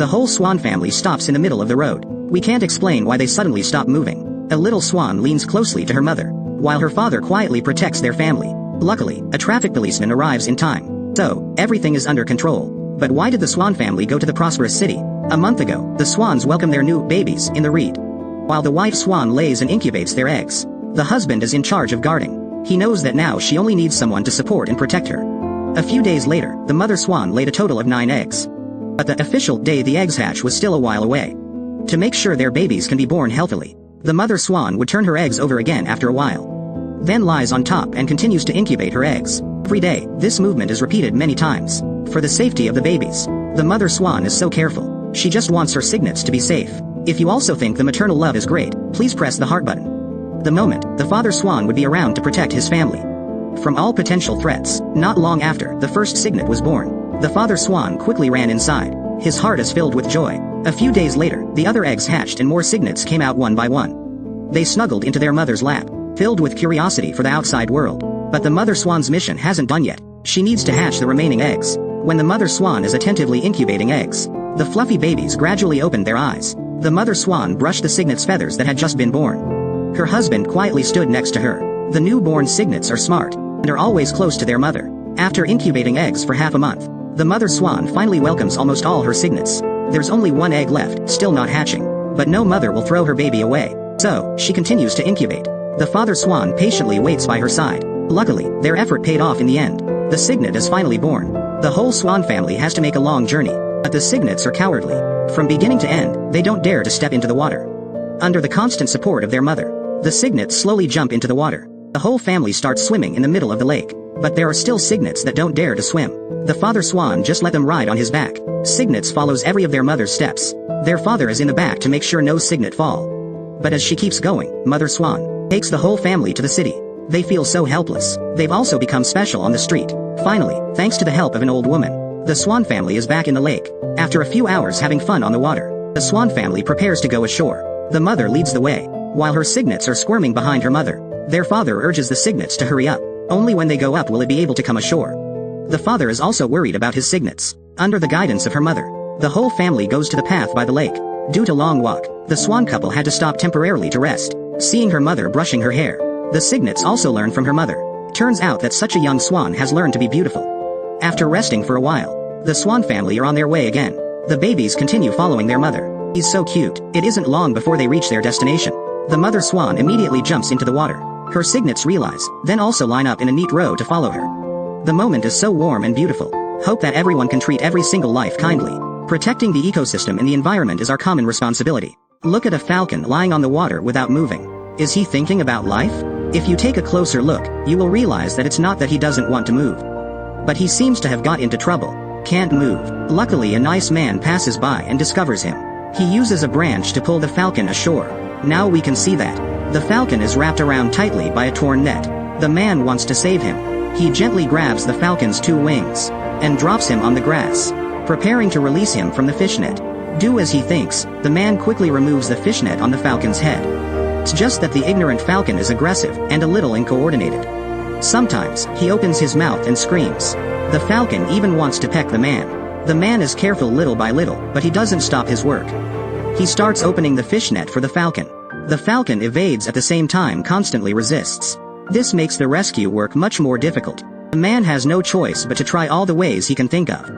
The whole swan family stops in the middle of the road. We can't explain why they suddenly stop moving. A little swan leans closely to her mother, while her father quietly protects their family. Luckily, a traffic policeman arrives in time. So, everything is under control. But why did the swan family go to the prosperous city? A month ago, the swans welcome their new babies in the reed. While the wife swan lays and incubates their eggs, the husband is in charge of guarding. He knows that now she only needs someone to support and protect her. A few days later, the mother swan laid a total of 9 eggs. But the official day the eggs hatch was still a while away. To make sure their babies can be born healthily, the mother swan would turn her eggs over again after a while. Then lies on top and continues to incubate her eggs. Every day, this movement is repeated many times. For the safety of the babies, the mother swan is so careful. She just wants her cygnets to be safe. If you also think the maternal love is great, please press the heart button. The moment, the father swan would be around to protect his family from all potential threats. Not long after the first cygnet was born, the father swan quickly ran inside. His heart is filled with joy. A few days later, the other eggs hatched and more cygnets came out one by one. They snuggled into their mother's lap, filled with curiosity for the outside world. But the mother swan's mission hasn't done yet. She needs to hatch the remaining eggs. When the mother swan is attentively incubating eggs, the fluffy babies gradually opened their eyes. The mother swan brushed the cygnet's feathers that had just been born. Her husband quietly stood next to her. The newborn cygnets are smart and are always close to their mother. After incubating eggs for half a month, the mother swan finally welcomes almost all her cygnets. There's only 1 egg left, still not hatching. But no mother will throw her baby away. So, she continues to incubate. The father swan patiently waits by her side. Luckily, their effort paid off in the end. The cygnet is finally born. The whole swan family has to make a long journey. But the cygnets are cowardly. From beginning to end, they don't dare to step into the water. Under the constant support of their mother, the cygnets slowly jump into the water. The whole family starts swimming in the middle of the lake. But there are still cygnets that don't dare to swim. The father swan just let them ride on his back. Cygnets follows every of their mother's steps. Their father is in the back to make sure no cygnet fall. But as she keeps going, mother swan takes the whole family to the city. They feel so helpless. They've also become special on the street. Finally, thanks to the help of an old woman, the swan family is back in the lake. After a few hours having fun on the water, the swan family prepares to go ashore. The mother leads the way, while her cygnets are squirming behind her mother. Their father urges the cygnets to hurry up. Only when they go up will it be able to come ashore. The father is also worried about his cygnets. Under the guidance of her mother, the whole family goes to the path by the lake. Due to long walk, the swan couple had to stop temporarily to rest. Seeing her mother brushing her hair, the cygnets also learn from her mother. Turns out that such a young swan has learned to be beautiful. After resting for a while, the swan family are on their way again. The babies continue following their mother. He's so cute. It isn't long before they reach their destination. The mother swan immediately jumps into the water. Her cygnets realize, then also line up in a neat row to follow her. The moment is so warm and beautiful. Hope that everyone can treat every single life kindly. Protecting the ecosystem and the environment is our common responsibility. Look at a falcon lying on the water without moving. Is he thinking about life? If you take a closer look, you will realize that it's not that he doesn't want to move, but he seems to have got into trouble. Can't move. Luckily, a nice man passes by and discovers him. He uses a branch to pull the falcon ashore. Now we can see that the falcon is wrapped around tightly by a torn net. The man wants to save him. He gently grabs the falcon's 2 wings and drops him on the grass, preparing to release him from the fishnet. Do as he thinks, the man quickly removes the fishnet on the falcon's head. It's just that the ignorant falcon is aggressive and a little uncoordinated. Sometimes, he opens his mouth and screams. The falcon even wants to peck the man. The man is careful little by little, but he doesn't stop his work. He starts opening the fishnet for the falcon. The falcon evades at the same time, constantly resists. This makes the rescue work much more difficult. The man has no choice but to try all the ways he can think of,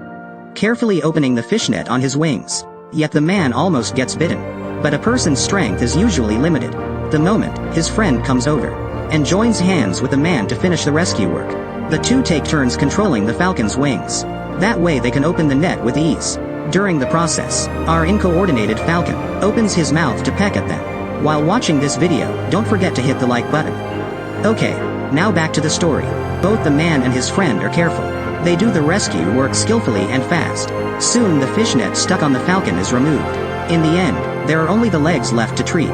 carefully opening the fishnet on his wings. Yet the man almost gets bitten. But a person's strength is usually limited. The moment, his friend comes over and joins hands with the man to finish the rescue work. The two take turns controlling the falcon's wings. That way they can open the net with ease. During the process, our uncoordinated falcon opens his mouth to peck at them. While watching this video, don't forget to hit the like button. Okay, now back to the story. Both the man and his friend are careful. They do the rescue work skillfully and fast. Soon the fishnet stuck on the falcon is removed. In the end, there are only the legs left to treat.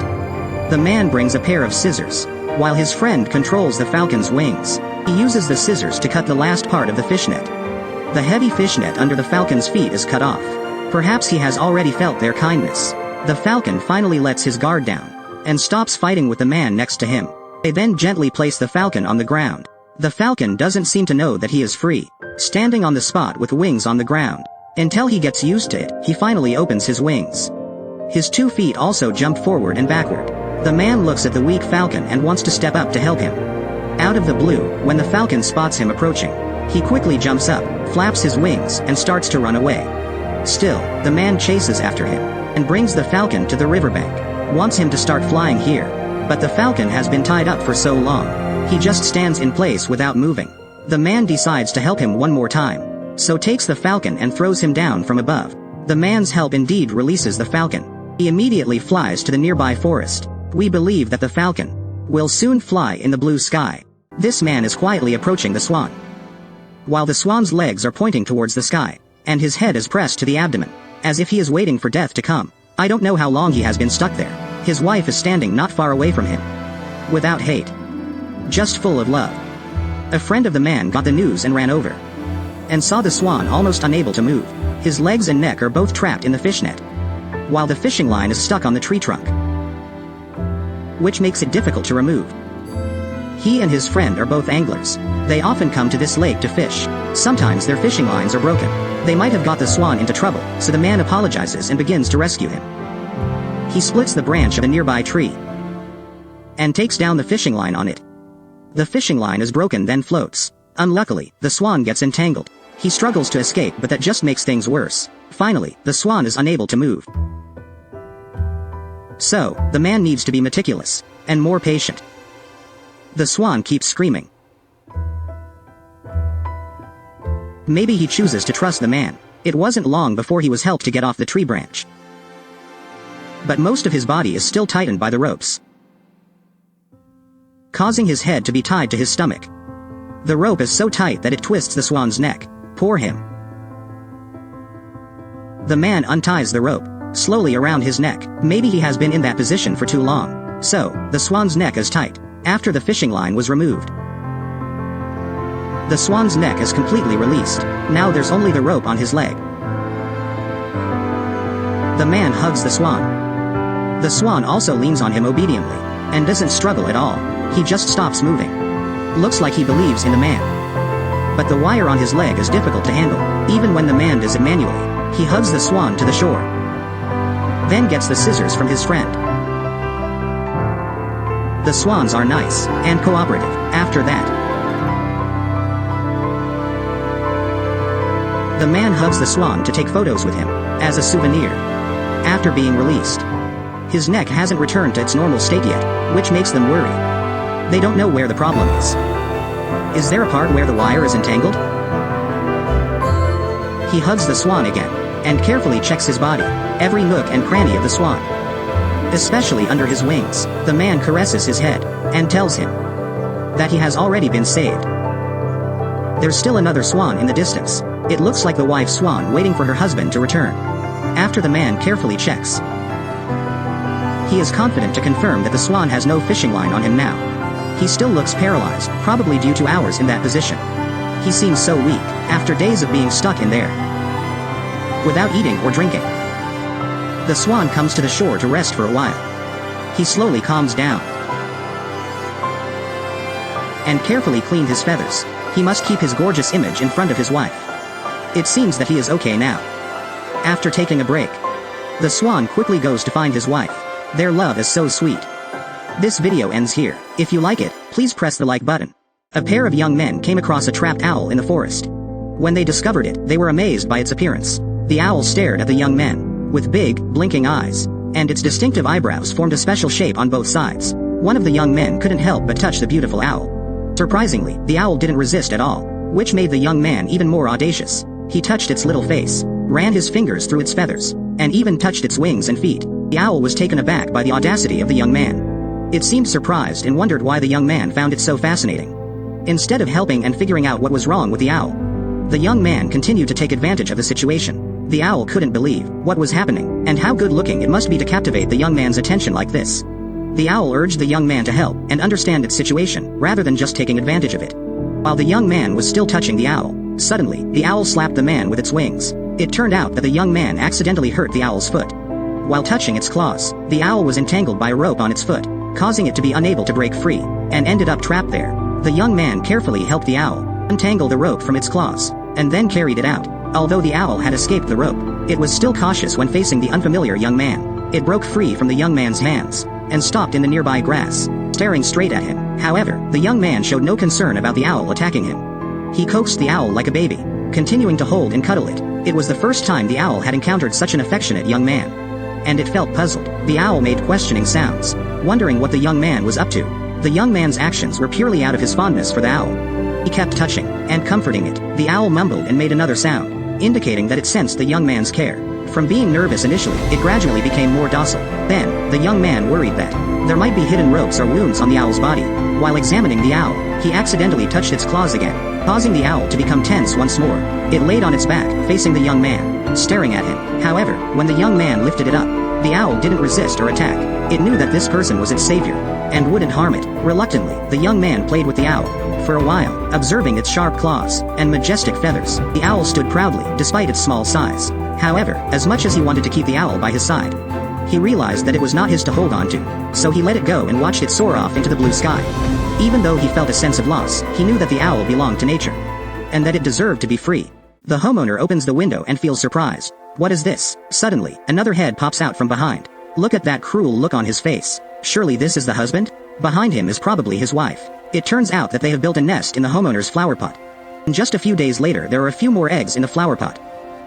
The man brings a pair of scissors, while his friend controls the falcon's wings. He uses the scissors to cut the last part of the fishnet. The heavy fishnet under the falcon's feet is cut off. Perhaps he has already felt their kindness. The falcon finally lets his guard down and stops fighting with the man next to him. They then gently place the falcon on the ground. The falcon doesn't seem to know that he is free, standing on the spot with wings on the ground, Until he gets used to it, he finally opens his wings. His 2 feet also jump forward and backward. The man looks at the weak falcon and wants to step up to help him. Out of the blue, when the falcon spots him approaching, he quickly jumps up, flaps his wings, and starts to run away. Still, the man chases after him, and brings the falcon to the riverbank, wants him to start flying here. But the falcon has been tied up for so long, he just stands in place without moving. The man decides to help him one more time, so takes the falcon and throws him down from above. The man's help indeed releases the falcon. He immediately flies to the nearby forest. We believe that the falcon will soon fly in the blue sky. This man is quietly approaching the swan, while the swan's legs are pointing towards the sky, and his head is pressed to the abdomen, as if he is waiting for death to come. I don't know how long he has been stuck there. His wife is standing not far away from him, without hate, just full of love. A friend of the man got the news and ran over, and saw the swan almost unable to move. His legs and neck are both trapped in the fishnet, while the fishing line is stuck on the tree trunk, which makes it difficult to remove. He and his friend are both anglers. They often come to this lake to fish. Sometimes their fishing lines are broken. They might have got the swan into trouble, so the man apologizes and begins to rescue him. He splits the branch of a nearby tree and takes down the fishing line on it. The fishing line is broken, then floats. Unluckily, the swan gets entangled. He struggles to escape, but that just makes things worse. Finally, the swan is unable to move. So, the man needs to be meticulous and more patient. The swan keeps screaming. Maybe he chooses to trust the man. It wasn't long before he was helped to get off the tree branch, but most of his body is still tightened by the ropes, causing his head to be tied to his stomach. The rope is so tight that it twists the swan's neck. Poor him. The man unties the rope slowly around his neck. Maybe he has been in that position for too long. So, the swan's neck is tight. After the fishing line was removed, the swan's neck is completely released. Now there's only the rope on his leg. The man hugs the swan. The swan also leans on him obediently, and doesn't struggle at all. He just stops moving. Looks like he believes in the man. But the wire on his leg is difficult to handle. Even when the man does it manually, he hugs the swan to the shore, then gets the scissors from his friend. The swans are nice and cooperative. After that, the man hugs the swan to take photos with him, as a souvenir. After being released, his neck hasn't returned to its normal state yet, which makes them worry. They don't know where the problem is. Is there a part where the wire is entangled? He hugs the swan again, and carefully checks his body, every nook and cranny of the swan, especially under his wings. The man caresses his head, and tells him that he has already been saved. There's still another swan in the distance. It looks like the wife swan waiting for her husband to return. After the man carefully checks, he is confident to confirm that the swan has no fishing line on him now. He still looks paralyzed, probably due to hours in that position. He seems so weak, after days of being stuck in there, without eating or drinking. The swan comes to the shore to rest for a while. He slowly calms down, and carefully cleaned his feathers. He must keep his gorgeous image in front of his wife. It seems that he is okay now. After taking a break, the swan quickly goes to find his wife. Their love is so sweet. This video ends here. If you like it, please press the like button. A pair of young men came across a trapped owl in the forest. When they discovered it, they were amazed by its appearance. The owl stared at the young men with big, blinking eyes, and its distinctive eyebrows formed a special shape on both sides. One of the young men couldn't help but touch the beautiful owl. Surprisingly, the owl didn't resist at all, which made the young man even more audacious. He touched its little face, ran his fingers through its feathers, and even touched its wings and feet. The owl was taken aback by the audacity of the young man. It seemed surprised and wondered why the young man found it so fascinating. Instead of helping and figuring out what was wrong with the owl, the young man continued to take advantage of the situation. The owl couldn't believe what was happening, and how good-looking it must be to captivate the young man's attention like this. The owl urged the young man to help and understand its situation, rather than just taking advantage of it. While the young man was still touching the owl, suddenly, the owl slapped the man with its wings. It turned out that the young man accidentally hurt the owl's foot. While touching its claws, the owl was entangled by a rope on its foot, causing it to be unable to break free, and ended up trapped there. The young man carefully helped the owl untangle the rope from its claws, and then carried it out. Although the owl had escaped the rope, it was still cautious when facing the unfamiliar young man. It broke free from the young man's hands and stopped in the nearby grass, staring straight at him. However, the young man showed no concern about the owl attacking him. He coaxed the owl like a baby, continuing to hold and cuddle it. It was the first time the owl had encountered such an affectionate young man, and it felt puzzled. The owl made questioning sounds, wondering what the young man was up to. The young man's actions were purely out of his fondness for the owl. He kept touching and comforting it. The owl mumbled and made another sound, indicating that it sensed the young man's care. From being nervous initially, it gradually became more docile. Then, the young man worried that there might be hidden ropes or wounds on the owl's body. While examining the owl, he accidentally touched its claws again, causing the owl to become tense once more. It laid on its back, facing the young man, staring at him. However, when the young man lifted it up, the owl didn't resist or attack. It knew that this person was its savior, and wouldn't harm it. Reluctantly, the young man played with the owl for a while, observing its sharp claws and majestic feathers. The owl stood proudly, despite its small size. However, as much as he wanted to keep the owl by his side, he realized that it was not his to hold on to, so he let it go and watched it soar off into the blue sky. Even though he felt a sense of loss, he knew that the owl belonged to nature, and that it deserved to be free. The homeowner opens the window and feels surprised. What is this? Suddenly, another head pops out from behind. Look at that cruel look on his face. Surely this is the husband? Behind him is probably his wife. It turns out that they have built a nest in the homeowner's flower pot. And just a few days later there are a few more eggs in the flower pot.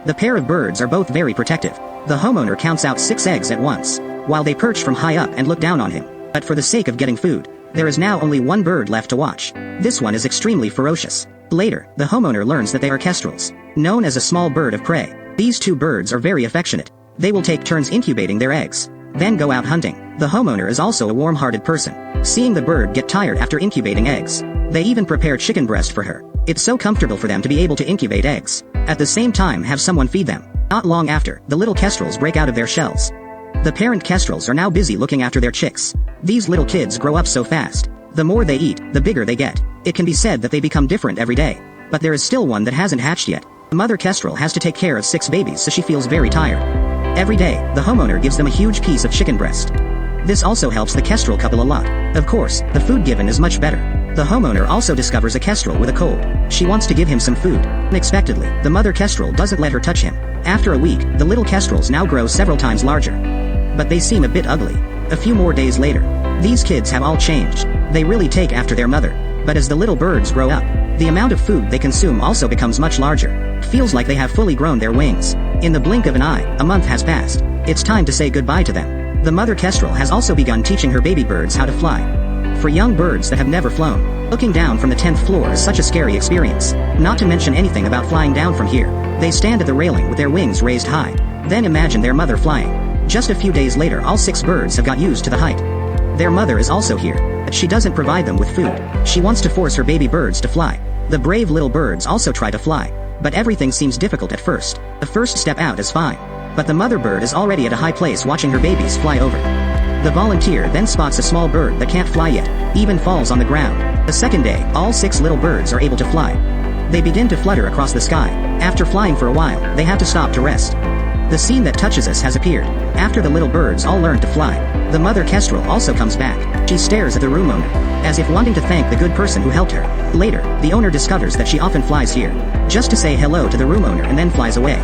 The pair of birds are both very protective. The homeowner counts out 6 eggs at once, while they perch from high up and look down on him. But for the sake of getting food, there is now only one bird left to watch. This one is extremely ferocious. Later, the homeowner learns that they are kestrels, known as a small bird of prey. These two birds are very affectionate. They will take turns incubating their eggs, then go out hunting. The homeowner is also a warm-hearted person. Seeing the bird get tired after incubating eggs, they even prepare chicken breast for her. It's so comfortable for them to be able to incubate eggs, at the same time have someone feed them. Not long after, the little kestrels break out of their shells. The parent kestrels are now busy looking after their chicks. These little kids grow up so fast. The more they eat, the bigger they get. It can be said that they become different every day. But there is still one that hasn't hatched yet. The mother kestrel has to take care of 6 babies, so she feels very tired. Every day, the homeowner gives them a huge piece of chicken breast. This also helps the kestrel couple a lot. Of course, the food given is much better. The homeowner also discovers a kestrel with a cold. She wants to give him some food. Unexpectedly, the mother kestrel doesn't let her touch him. After a week, the little kestrels now grow several times larger. But they seem a bit ugly. A few more days later, these kids have all changed. They really take after their mother. But as the little birds grow up, the amount of food they consume also becomes much larger. Feels like they have fully grown their wings. In the blink of an eye, a month has passed. It's time to say goodbye to them. The mother kestrel has also begun teaching her baby birds how to fly. For young birds that have never flown, looking down from the 10th floor is such a scary experience. Not to mention anything about flying down from here. They stand at the railing with their wings raised high. Then imagine their mother flying. Just a few days later, all 6 birds have got used to the height. Their mother is also here, but she doesn't provide them with food. She wants to force her baby birds to fly. The brave little birds also try to fly, but everything seems difficult at first. The first step out is fine, but the mother bird is already at a high place watching her babies fly over. The volunteer then spots a small bird that can't fly yet, even falls on the ground. The second day, all 6 little birds are able to fly. They begin to flutter across the sky. After flying for a while, they have to stop to rest. The scene that touches us has appeared. After the little birds all learn to fly, the mother kestrel also comes back. She stares at the room owner, as if wanting to thank the good person who helped her. Later, the owner discovers that she often flies here, just to say hello to the room owner and then flies away.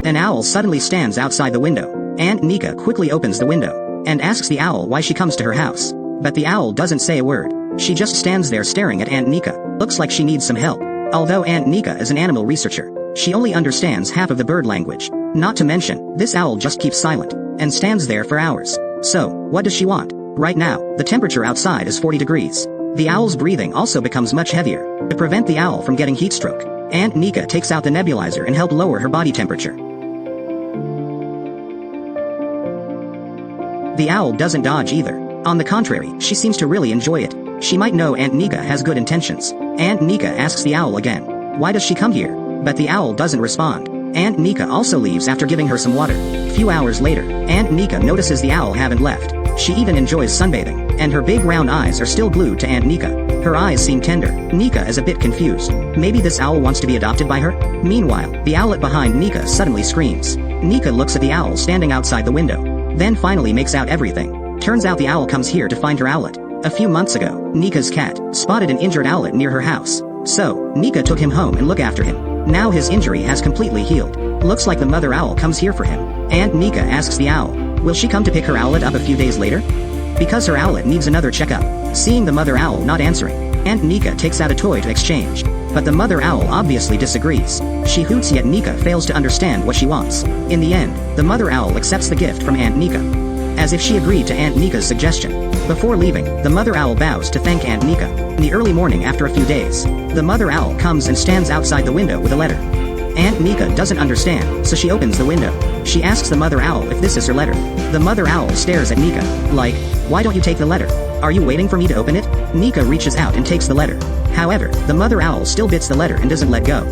An owl suddenly stands outside the window. Aunt Nika quickly opens the window, and asks the owl why she comes to her house. But the owl doesn't say a word. She just stands there staring at Aunt Nika. Looks like she needs some help. Although Aunt Nika is an animal researcher, she only understands half of the bird language. Not to mention, this owl just keeps silent, and stands there for hours. So, what does she want? Right now, the temperature outside is 40 degrees. The owl's breathing also becomes much heavier. To prevent the owl from getting heat stroke, Aunt Nika takes out the nebulizer and help lower her body temperature. The owl doesn't dodge either. On the contrary, she seems to really enjoy it. She might know Aunt Nika has good intentions. Aunt Nika asks the owl again, why does she come here? But the owl doesn't respond. Aunt Nika also leaves after giving her some water. Few hours later, Aunt Nika notices the owl haven't left. She even enjoys sunbathing, and her big round eyes are still glued to Aunt Nika. Her eyes seem tender. Nika is a bit confused. Maybe this owl wants to be adopted by her? Meanwhile, the owlet behind Nika suddenly screams. Nika looks at the owl standing outside the window, then finally makes out everything. Turns out the owl comes here to find her owlet. A few months ago, Nika's cat spotted an injured owlet near her house. So, Nika took him home and looked after him. Now his injury has completely healed. Looks like the mother owl comes here for him. Aunt Nika asks the owl, will she come to pick her owlet up a few days later? Because her owlet needs another checkup. Seeing the mother owl not answering, Aunt Nika takes out a toy to exchange. But the mother owl obviously disagrees. She hoots, yet Nika fails to understand what she wants. In the end, the mother owl accepts the gift from Aunt Nika, as if she agreed to Aunt Nika's suggestion. Before leaving, the mother owl bows to thank Aunt Nika. In the early morning after a few days, the mother owl comes and stands outside the window with a letter. Aunt Nika doesn't understand, so she opens the window. She asks the mother owl if this is her letter. The mother owl stares at Nika, like, why don't you take the letter? Are you waiting for me to open it? Nika reaches out and takes the letter. However, the mother owl still bits the letter and doesn't let go.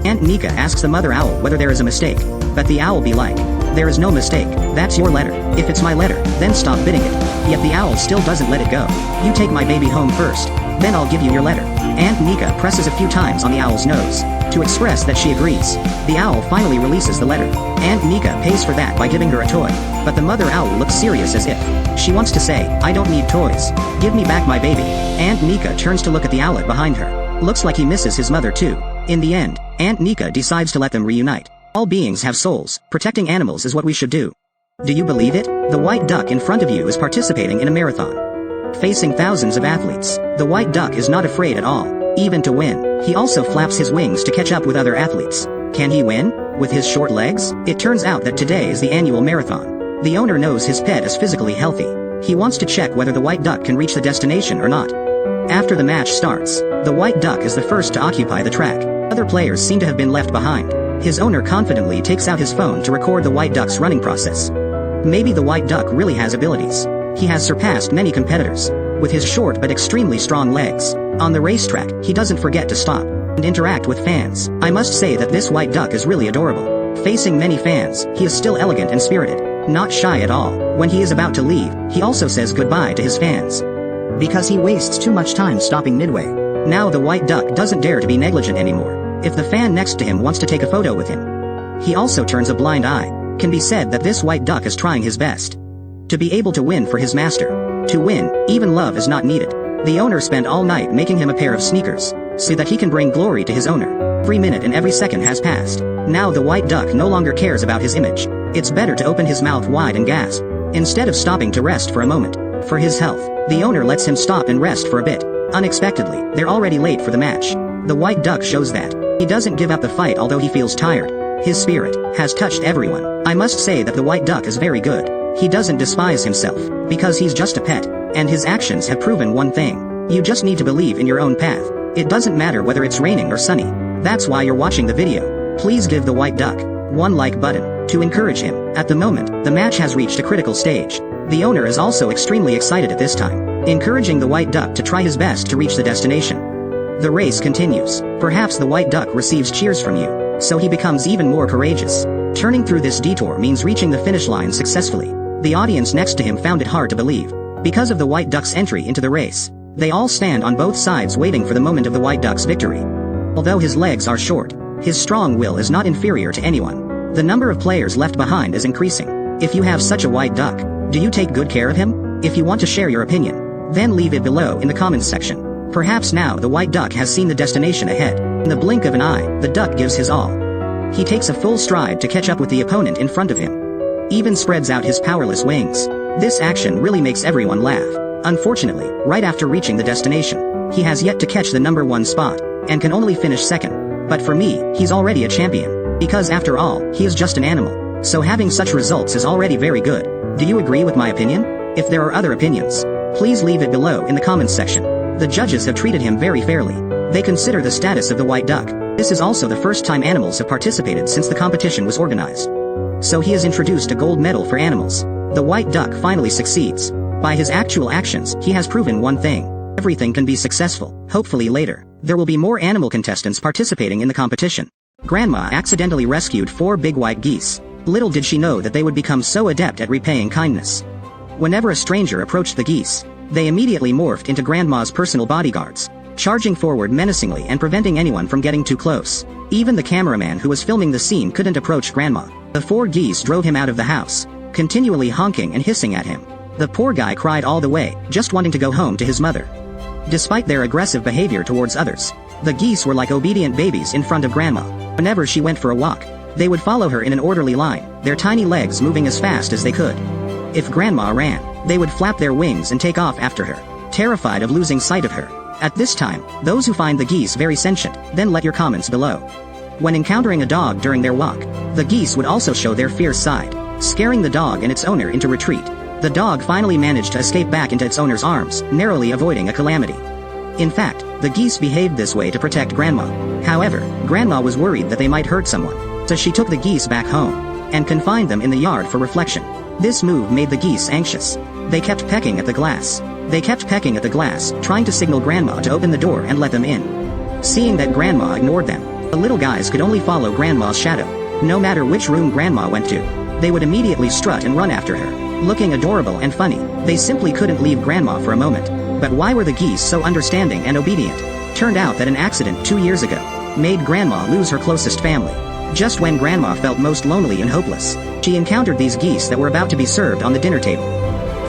Aunt Nika asks the mother owl whether there is a mistake. But the owl be like, there is no mistake, that's your letter. If it's my letter, then stop bidding it. Yet the owl still doesn't let it go. You take my baby home first, then I'll give you your letter. Aunt Nika presses a few times on the owl's nose to express that she agrees. The owl finally releases the letter. Aunt Nika pays for that by giving her a toy. But the mother owl looks serious as if she wants to say, I don't need toys. Give me back my baby. Aunt Nika turns to look at the owlet behind her. Looks like he misses his mother too. In the end, Aunt Nika decides to let them reunite. All beings have souls. Protecting animals is what we should do. Do you believe it? The white duck in front of you is participating in a marathon, facing thousands of athletes. The white duck is not afraid at all, even to win. He also flaps his wings to catch up with other athletes. Can he win? With his short legs? It turns out that today is the annual marathon. The owner knows his pet is physically healthy. He wants to check whether the white duck can reach the destination or not. After the match starts, the white duck is the first to occupy the track. Other players seem to have been left behind. His owner confidently takes out his phone to record the white duck's running process. Maybe the white duck really has abilities. He has surpassed many competitors with his short but extremely strong legs. On the racetrack, he doesn't forget to stop and interact with fans. I must say that this white duck is really adorable. Facing many fans, he is still elegant and spirited, not shy at all. When he is about to leave, he also says goodbye to his fans, because he wastes too much time stopping midway. Now the white duck doesn't dare to be negligent anymore. If the fan next to him wants to take a photo with him, he also turns a blind eye. Can be said that this white duck is trying his best to be able to win for his master. To win, even love is not needed. The owner spent all night making him a pair of sneakers, so that he can bring glory to his owner. Every minute and every second has passed. Now the white duck no longer cares about his image. It's better to open his mouth wide and gasp, instead of stopping to rest for a moment. For his health, the owner lets him stop and rest for a bit. Unexpectedly, they're already late for the match. The white duck shows that he doesn't give up the fight although he feels tired. His spirit has touched everyone. I must say that the white duck is very good. He doesn't despise himself, because he's just a pet, and his actions have proven one thing. You just need to believe in your own path. It doesn't matter whether it's raining or sunny. That's why you're watching the video. Please give the white duck one like button to encourage him. At the moment, the match has reached a critical stage. The owner is also extremely excited at this time, encouraging the white duck to try his best to reach the destination. The race continues. Perhaps the white duck receives cheers from you, so he becomes even more courageous. Turning through this detour means reaching the finish line successfully. The audience next to him found it hard to believe. Because of the white duck's entry into the race, they all stand on both sides waiting for the moment of the white duck's victory. Although his legs are short, his strong will is not inferior to anyone. The number of players left behind is increasing. If you have such a white duck, do you take good care of him? If you want to share your opinion, then leave it below in the comments section. Perhaps now the white duck has seen the destination ahead. In the blink of an eye, the duck gives his all. He takes a full stride to catch up with the opponent in front of him, even spreads out his powerless wings. This action really makes everyone laugh. Unfortunately, right after reaching the destination, he has yet to catch the number 1 spot, and can only finish second. But for me, he's already a champion, because after all, he is just an animal. So having such results is already very good. Do you agree with my opinion? If there are other opinions, please leave it below in the comments section. The judges have treated him very fairly. They consider the status of the white duck. This is also the first time animals have participated since the competition was organized. So he has introduced a gold medal for animals. The white duck finally succeeds. By his actual actions, he has proven one thing. Everything can be successful. Hopefully later, there will be more animal contestants participating in the competition. Grandma accidentally rescued 4 big white geese. Little did she know that they would become so adept at repaying kindness. Whenever a stranger approached the geese, they immediately morphed into Grandma's personal bodyguards, charging forward menacingly and preventing anyone from getting too close. Even the cameraman who was filming the scene couldn't approach Grandma. The 4 geese drove him out of the house, continually honking and hissing at him. The poor guy cried all the way, just wanting to go home to his mother. Despite their aggressive behavior towards others, The geese were like obedient babies in front of Grandma. Whenever she went for a walk, they would follow her in an orderly line, their tiny legs moving as fast as they could. If Grandma ran, they would flap their wings and take off after her, terrified of losing sight of her. At this time, those who find the geese very sentient, then let your comments below. When encountering a dog during their walk, the geese would also show their fierce side, scaring the dog and its owner into retreat. The dog finally managed to escape back into its owner's arms, narrowly avoiding a calamity. In fact, the geese behaved this way to protect Grandma. However, Grandma was worried that they might hurt someone, so she took the geese back home and confined them in the yard for reflection. This move made the geese anxious. They kept pecking at the glass. Trying to signal Grandma to open the door and let them in. Seeing that Grandma ignored them, the little guys could only follow Grandma's shadow. No matter which room Grandma went to, they would immediately strut and run after her, looking adorable and funny. They simply couldn't leave Grandma for a moment. But why were the geese so understanding and obedient? Turned out that an accident 2 years ago made Grandma lose her closest family. Just when Grandma felt most lonely and hopeless, she encountered these geese that were about to be served on the dinner table.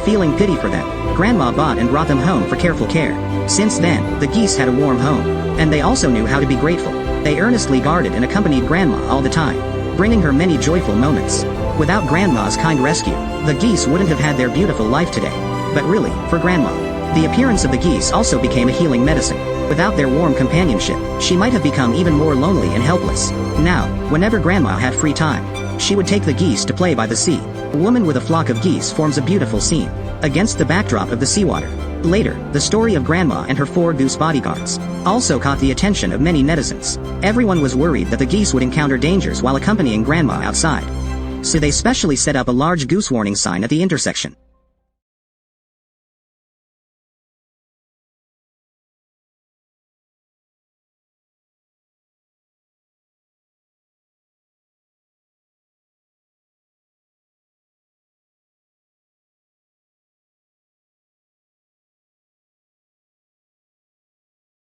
Feeling pity for them, Grandma bought and brought them home for careful care. Since then, the geese had a warm home, and they also knew how to be grateful. They earnestly guarded and accompanied Grandma all the time, bringing her many joyful moments. Without Grandma's kind rescue, the geese wouldn't have had their beautiful life today. But really, for Grandma, the appearance of the geese also became a healing medicine. Without their warm companionship, she might have become even more lonely and helpless. Now, whenever Grandma had free time, she would take the geese to play by the sea. A woman with a flock of geese forms a beautiful scene against the backdrop of the seawater. Later, the story of Grandma and her 4 goose bodyguards also caught the attention of many netizens. Everyone was worried that the geese would encounter dangers while accompanying Grandma outside, so they specially set up a large goose warning sign at the intersection.